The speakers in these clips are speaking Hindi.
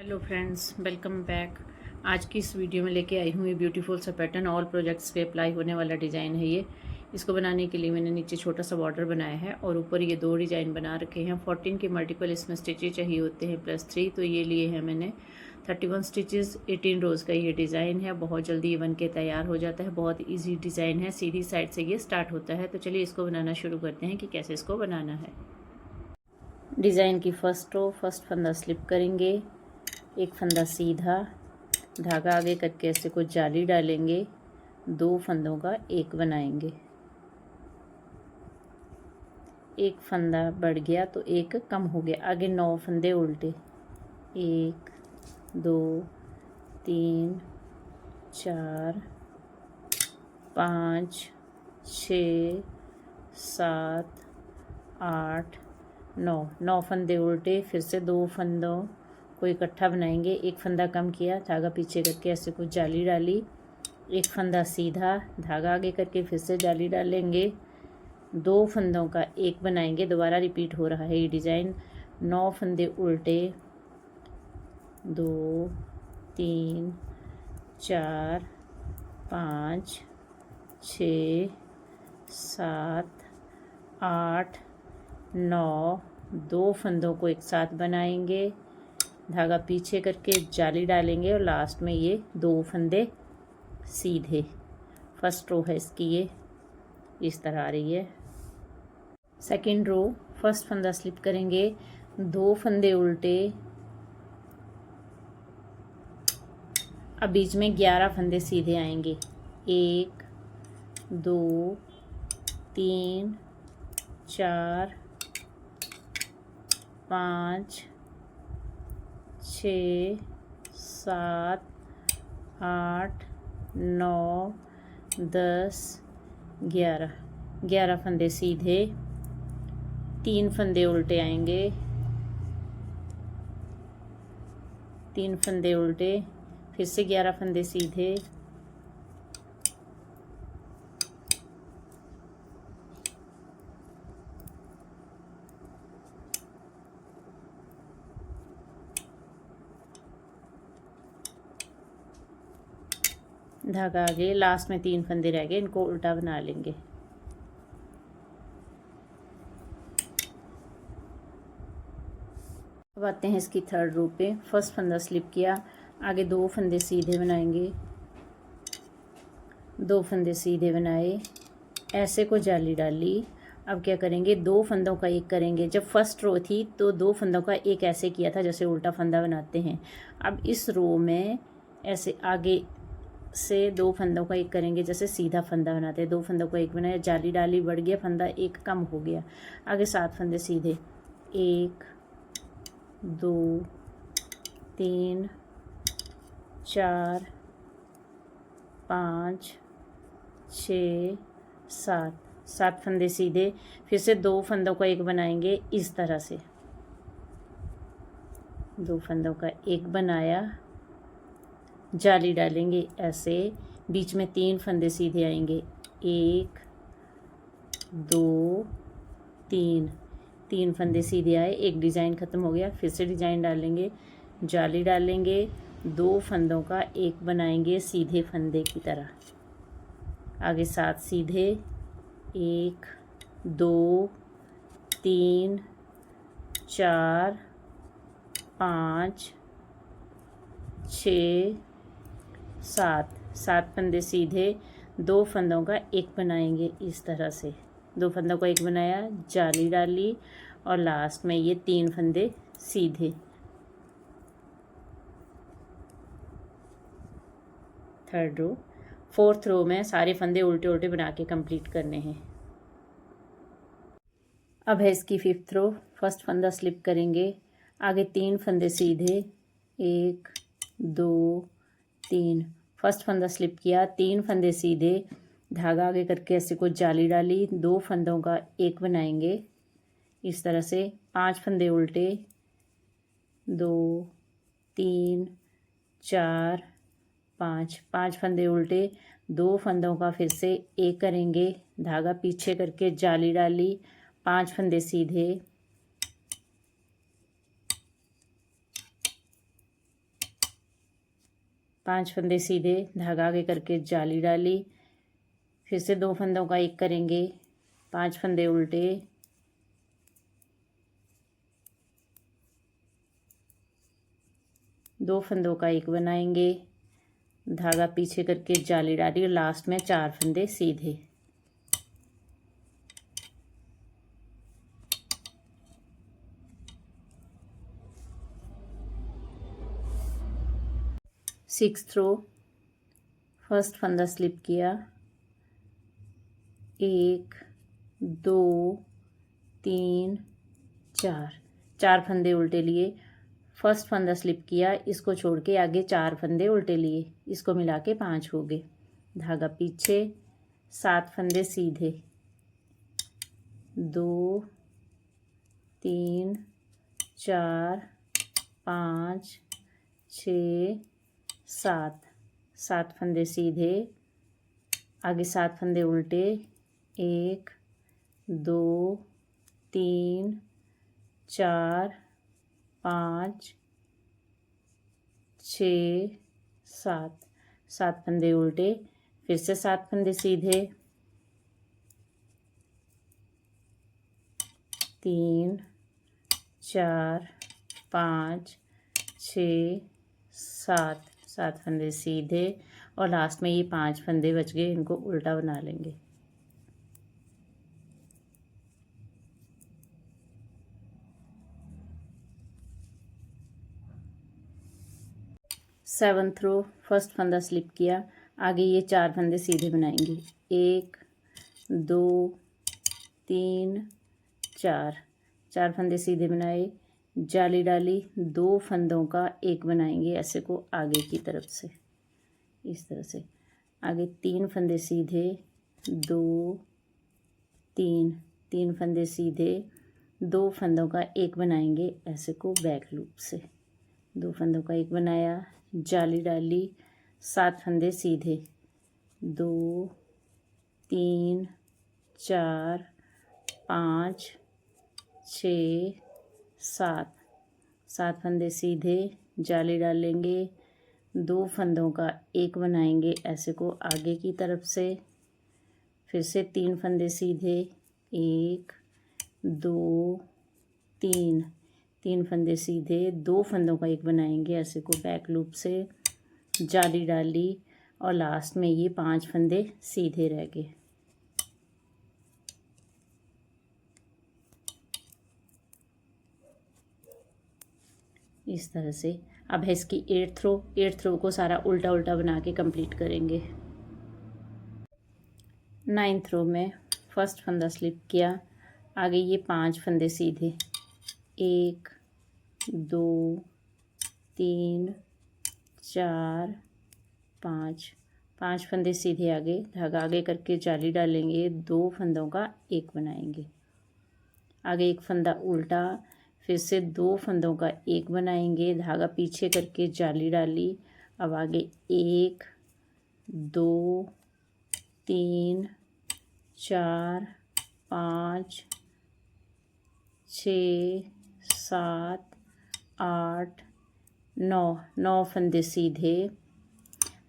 Hello friends, welcome back. आज की इस वीडियो में लेके आई हूँ ये ब्यूटीफुल सा पैटर्न। ऑल प्रोजेक्ट्स पे अप्लाई होने वाला डिज़ाइन है ये। इसको बनाने के लिए मैंने नीचे छोटा सा बॉर्डर बनाया है और ऊपर ये दो डिज़ाइन बना रखे हैं। 14 के मल्टीपल इसमें स्टिचेज चाहिए होते हैं +3, तो ये लिए हैं मैंने 31 स्टिचेस। 18 रोज़ का ये डिज़ाइन है। बहुत जल्दी ये बन के तैयार हो जाता है। बहुत ईजी डिज़ाइन है। सीधी साइड से ये स्टार्ट होता है। तो चलिए इसको बनाना शुरू करते हैं कि कैसे इसको बनाना है। डिज़ाइन की फर्स्ट रो, फर्स्ट फंदा स्लिप करेंगे, एक फंदा सीधा, धागा आगे करके ऐसे कुछ जाली डालेंगे, दो फंदों का एक बनाएंगे। एक फंदा बढ़ गया तो एक कम हो गया। आगे 9 फंदे उल्टे, 1 2 3 4 5 6 7 8 9 फंदे उल्टे। फिर से दो फंदों को इकट्ठा बनाएंगे। एक फंदा कम किया, धागा पीछे करके ऐसे कुछ जाली डाली, एक फंदा सीधा, धागा आगे करके फिर से जाली डालेंगे, दो फंदों का एक बनाएंगे। दोबारा रिपीट हो रहा है ये डिज़ाइन। 9 फंदे उल्टे, 2 3 4 5 6 7 8 9, दो फंदों को एक साथ बनाएंगे, धागा पीछे करके जाली डालेंगे और लास्ट में ये दो फंदे सीधे। फर्स्ट रो है इसकी, ये इस तरह आ रही है। सेकंड रो, फर्स्ट फंदा स्लिप करेंगे, दो फंदे उल्टे, अब बीच में 11 फंदे सीधे आएंगे। 1 2 3 4 5 6 7 8 9 10 11 फंदे सीधे, 3 फंदे उल्टे आएंगे, 3 फंदे उल्टे, फिर से 11 फंदे सीधे, धागा आगे, लास्ट में 3 फंदे रह गए, इनको उल्टा बना लेंगे। अब आते हैं इसकी थर्ड रो पे। फर्स्ट फंदा स्लिप किया, आगे दो फंदे सीधे बनाएंगे, दो फंदे सीधे बनाए, ऐसे को जाली डाली। अब क्या करेंगे, दो फंदों का एक करेंगे। जब फर्स्ट रो थी तो दो फंदों का एक ऐसे किया था जैसे उल्टा फंदा बनाते हैं। अब इस रो में ऐसे आगे से दो फंदों का एक करेंगे जैसे सीधा फंदा बनाते हैं। दो फंदों का एक बनाया, जाली डाली, बढ़ गया फंदा, एक कम हो गया। आगे 7 फंदे सीधे, 1 2 3 4 5 6 7 फंदे सीधे। फिर से दो फंदों का एक बनाएंगे इस तरह से। दो फंदों का एक बनाया, जाली डालेंगे ऐसे, बीच में 3 फंदे सीधे आएंगे, 1 2 3 फंदे सीधे आए, एक डिज़ाइन ख़त्म हो गया। फिर से डिज़ाइन डालेंगे, जाली डालेंगे, दो फंदों का एक बनाएंगे सीधे फंदे की तरह। आगे 7 सीधे, 1 2 3 4 5 6 7 फंदे सीधे, दो फंदों का एक बनाएंगे इस तरह से। दो फंदों का एक बनाया, जाली डाली और लास्ट में ये 3 फंदे सीधे। थर्ड रो, फोर्थ रो में सारे फंदे उल्टे उल्टे बना के कंप्लीट करने हैं। अब है इसकी फिफ्थ रो। फर्स्ट फंदा स्लिप करेंगे, आगे 3 फंदे सीधे, 1 2 3। फर्स्ट फंदा स्लिप किया, 3 फंदे सीधे, धागा आगे करके ऐसे कुछ जाली डाली, दो फंदों का एक बनाएंगे इस तरह से। 5 फंदे उल्टे, 2 3 4 5 फंदे उल्टे, दो फंदों का फिर से एक करेंगे, धागा पीछे करके जाली डाली, 5 फंदे सीधे, 5 फंदे सीधे, धागा आगे करके जाली डाली, फिर से 2 फंदों का एक करेंगे, 5 फंदे उल्टे, दो फंदों का एक बनाएंगे, धागा पीछे करके जाली डाली और लास्ट में 4 फंदे सीधे। सिक्स्थ रो, फर्स्ट फंदा स्लिप किया, 1 2 3 4, 4 फंदे उल्टे लिए, फर्स्ट फंदा स्लिप किया, इसको छोड़ के आगे 4 फंदे उल्टे लिए, इसको मिला के 5 हो गए, धागा पीछे, 7 फंदे सीधे, 2 3 4 5 6 7, 7 फंदे सीधे, आगे 7 फंदे उल्टे, 1 2 3 4 5 6 7, 7 फंदे उल्टे, फिर से 7 फंदे सीधे, 3 4 5 6 7, 7 फंदे सीधे और लास्ट में ये 5 फंदे बच गए, इनको उल्टा बना लेंगे। सेवंथ रो, फर्स्ट फंदा स्लिप किया, आगे ये 4 फंदे सीधे बनाएंगे, 1 2 3 4, 4 फंदे सीधे बनाए, जाली डाली, 2 फंदों का एक बनाएंगे, ऐसे को आगे की तरफ से इस तरह से, आगे 3 फंदे सीधे, 2 3, 3 फंदे सीधे, 2 फंदों का एक बनाएंगे, ऐसे को बैक लूप से, 2 फंदों का एक बनाया, जाली डाली, 7 फंदे सीधे, 2 3 4 5 6 7, 7 फंदे सीधे, जाली डालेंगे, 2 फंदों का एक बनाएंगे, ऐसे को आगे की तरफ से, फिर से 3 फंदे सीधे, 1 2 3, 3 फंदे सीधे, 2 फंदों का एक बनाएंगे, ऐसे को बैक लूप से, जाली डाली और लास्ट में ये 5 फंदे सीधे रह गए। इस तरह से अब है इसकी 8th रो, 8th रो को सारा उल्टा उल्टा बना के कंप्लीट करेंगे। 9th रो में फर्स्ट फंदा स्लिप किया, आगे ये 5 फंदे सीधे, 1 2 3 4 5, 5 फंदे सीधे, आगे धागा आगे करके जाली डालेंगे, 2 फंदों का एक बनाएंगे, आगे एक फंदा उल्टा, फिर से 2 फंदों का एक बनाएंगे, धागा पीछे करके जाली डाली, अब आगे 1 2 3 4 5 6 7 8 9, 9 फंदे सीधे,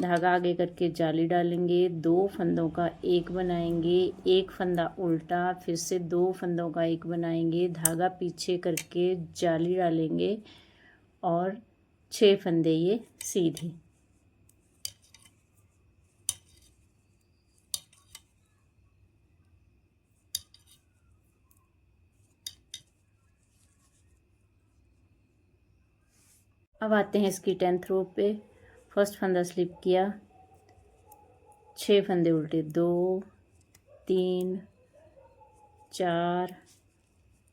धागा आगे करके जाली डालेंगे, 2 फंदों का एक बनाएंगे, एक फंदा उल्टा, फिर से 2 फंदों का एक बनाएंगे, धागा पीछे करके जाली डालेंगे और 6 फंदे ये सीधे। अब आते हैं इसकी 10th रो पे, फर्स्ट फंदा स्लिप किया, 6 फंदे उल्टे, 2 3 4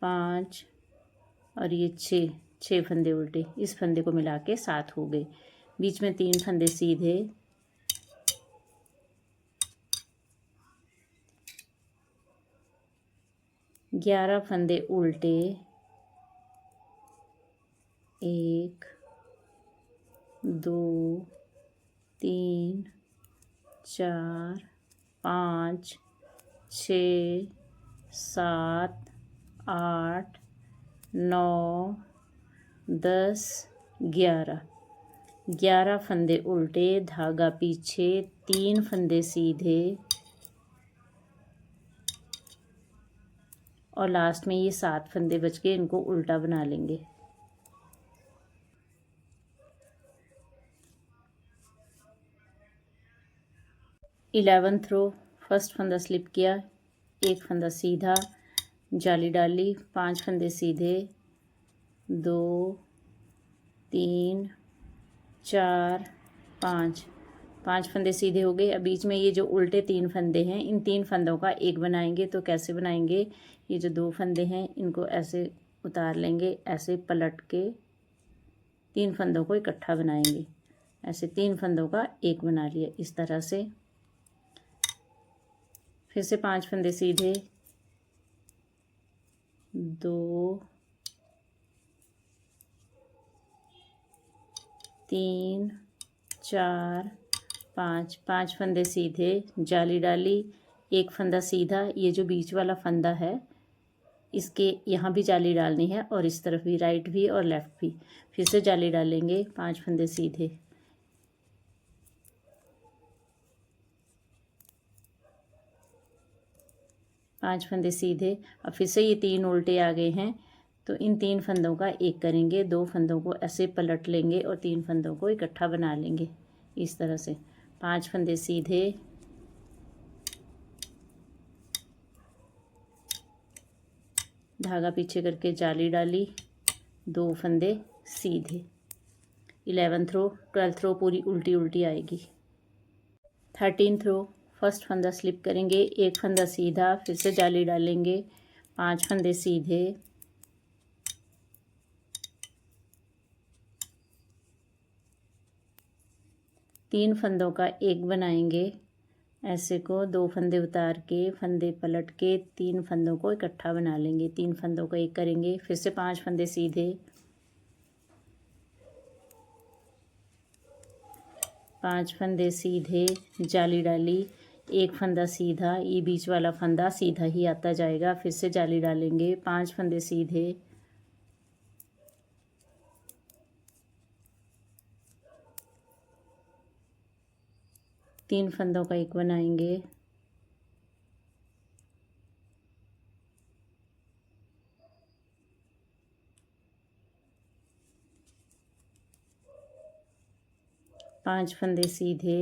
5 और ये 6 फंदे उल्टे, इस फंदे को मिला के 7 हो गए, बीच में 3 फंदे सीधे, 11 फंदे उल्टे, 1 2 3 4 5 6 7 8 9 10 11, 11 फंदे उल्टे, धागा पीछे, 3 फंदे सीधे और लास्ट में ये 7 फंदे बच के इनको उल्टा बना लेंगे। इलेवंथ रो, फर्स्ट फंदा स्लिप किया, एक फंदा सीधा, जाली डाली, 5 फंदे सीधे, 2 3 4 5 5 फंदे सीधे हो गए। अब बीच में ये जो उल्टे 3 फंदे हैं, इन 3 फंदों का एक बनाएंगे। तो कैसे बनाएंगे, ये जो 2 फंदे हैं इनको ऐसे उतार लेंगे, ऐसे पलट के 3 फंदों को इकट्ठा बनाएंगे। ऐसे 3 फंदों का एक बना लिया इस तरह से। फिर से 5 फंदे सीधे, 2 3 4 5 5 फंदे सीधे, जाली डाली, एक फंदा सीधा। ये जो बीच वाला फंदा है इसके यहाँ भी जाली डालनी है और इस तरफ भी, राइट भी और लेफ़्ट भी। फिर से जाली डालेंगे, 5 फंदे सीधे, 5 फंदे सीधे। अब फिर से ये 3 उल्टे आ गए हैं, तो इन 3 फंदों का एक करेंगे, 2 फंदों को ऐसे पलट लेंगे और 3 फंदों को इकट्ठा बना लेंगे इस तरह से। 5 फंदे सीधे, धागा पीछे करके जाली डाली, 2 फंदे सीधे। 11th रो, 12th रो पूरी उल्टी उल्टी आएगी। 13th रो, फर्स्ट फंदा स्लिप करेंगे, एक फंदा सीधा, फिर से जाली डालेंगे, 5 फंदे सीधे, 3 फंदों का एक बनाएंगे। ऐसे को 2 फंदे उतार के, फंदे पलट के 3 फंदों को इकट्ठा बना लेंगे। 3 फंदों का एक करेंगे, फिर से 5 फंदे सीधे, 5 फंदे सीधे, जाली डाली, एक फंदा सीधा, ये बीच वाला फंदा सीधा ही आता जाएगा। फिर से जाली डालेंगे, 5 फंदे सीधे, 3 फंदों का एक बनाएंगे। पांच फंदे सीधे,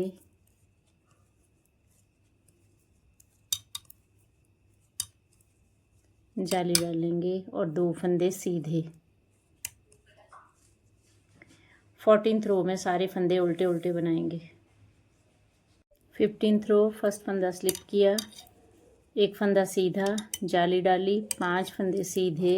जाली डालेंगे और 2 फंदे सीधे। 14th रो में सारे फंदे उल्टे उल्टे बनाएंगे। 15th रो, फर्स्ट फंदा स्लिप किया, एक फंदा सीधा, जाली डाली, 5 फंदे सीधे,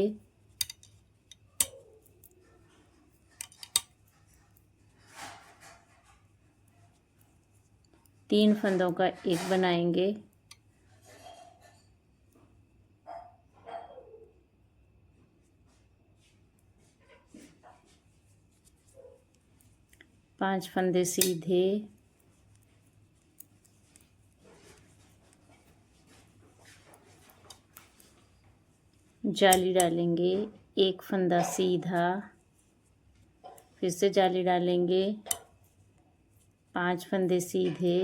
3 फंदों का एक बनाएंगे। पांच फंदे सीधे, जाली डालेंगे, एक फंदा सीधा, फिर से जाली डालेंगे, 5 फंदे सीधे,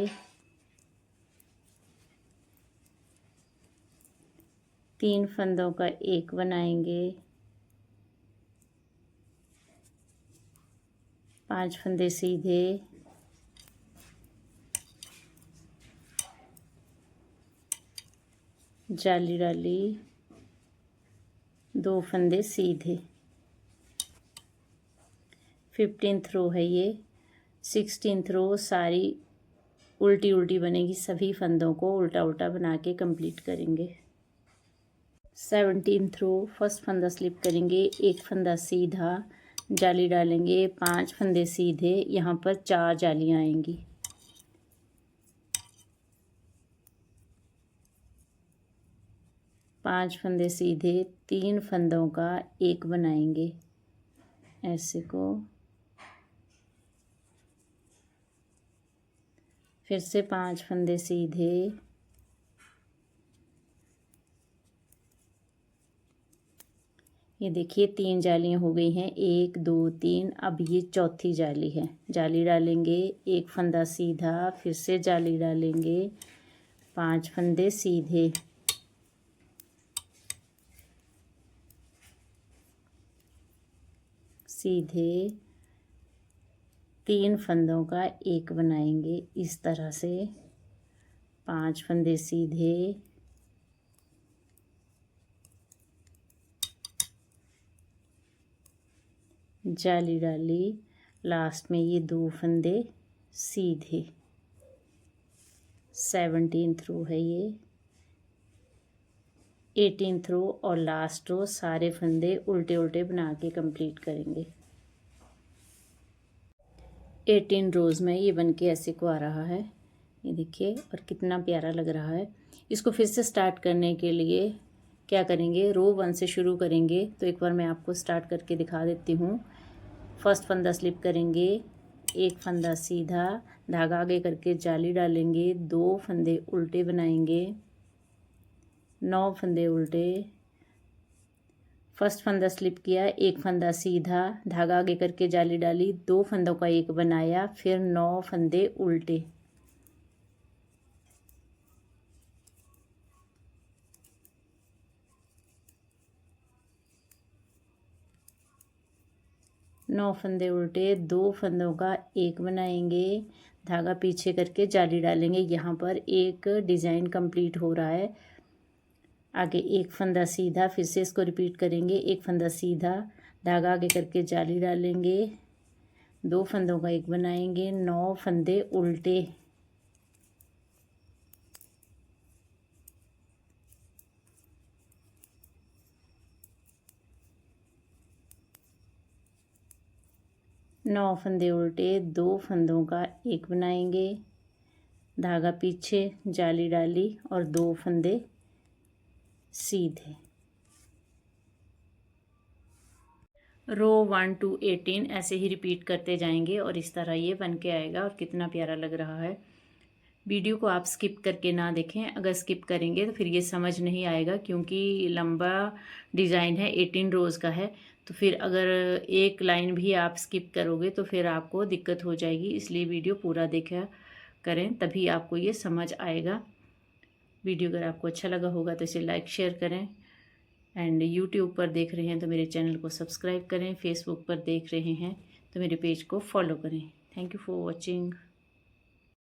3 फंदों का एक बनाएंगे, 5 फंदे सीधे, जाली डाली, 2 फंदे सीधे। 15th रो है ये। 16th रो सारी उल्टी उल्टी बनेगी, सभी फंदों को उल्टा उल्टा बना के कंप्लीट करेंगे। 17th रो, फर्स्ट फंदा स्लिप करेंगे, एक फंदा सीधा, जाली डालेंगे, 5 फंदे सीधे, यहाँ पर 4 जालियाँ आएंगी। पांच फंदे सीधे, 3 फंदों का एक बनाएंगे। ऐसे को फिर से 5 फंदे सीधे, ये देखिए 3 जालियाँ हो गई हैं, 1 2 3। अब ये चौथी जाली है। जाली डालेंगे, एक फंदा सीधा, फिर से जाली डालेंगे, 5 फंदे सीधे, सीधे 3 फंदों का एक बनाएंगे इस तरह से, 5 फंदे सीधे, जाली डाली, लास्ट में ये 2 फंदे सीधे। 17th रो है ये, 18th रो और लास्ट रो सारे फंदे उल्टे उल्टे बना के कंप्लीट करेंगे। 18 रोज़ में ये बन के ऐसे को आ रहा है, ये देखिए, और कितना प्यारा लग रहा है। इसको फिर से स्टार्ट करने के लिए क्या करेंगे, रो 1 से शुरू करेंगे। तो एक बार मैं आपको स्टार्ट करके दिखा देती हूँ। फर्स्ट फंदा स्लिप करेंगे, एक फंदा सीधा, धागा आगे करके जाली डालेंगे, 2 फंदे उल्टे बनाएंगे, 9 फंदे उल्टे, फर्स्ट फंदा स्लिप किया, एक फंदा सीधा, धागा आगे करके जाली डाली, 2 फंदों का एक बनाया, फिर 9 फंदे उल्टे, नौ फंदे उल्टे, 2 फंदों का एक बनाएंगे, धागा पीछे करके जाली डालेंगे। यहाँ पर एक डिज़ाइन कंप्लीट हो रहा है। आगे एक फंदा सीधा, फिर से इसको रिपीट करेंगे, एक फंदा सीधा, धागा आगे करके जाली डालेंगे, 2 फंदों का एक बनाएंगे, 9 फंदे उल्टे, नौ फंदे उल्टे, 2 फंदों का एक बनाएंगे, धागा पीछे जाली डाली और 2 फंदे सीधे। रो 1 to 18 ऐसे ही रिपीट करते जाएंगे और इस तरह ये बन के आएगा और कितना प्यारा लग रहा है। वीडियो को आप स्किप करके ना देखें, अगर स्किप करेंगे तो फिर ये समझ नहीं आएगा, क्योंकि लंबा डिज़ाइन है, 18 रोज़ का है। तो फिर अगर एक लाइन भी आप स्किप करोगे तो फिर आपको दिक्कत हो जाएगी, इसलिए वीडियो पूरा देखा करें, तभी आपको ये समझ आएगा। वीडियो अगर आपको अच्छा लगा होगा तो इसे लाइक शेयर करें, एंड यूट्यूब पर देख रहे हैं तो मेरे चैनल को सब्सक्राइब करें, फेसबुक पर देख रहे हैं तो मेरे पेज को फॉलो करें। Thank you for watching.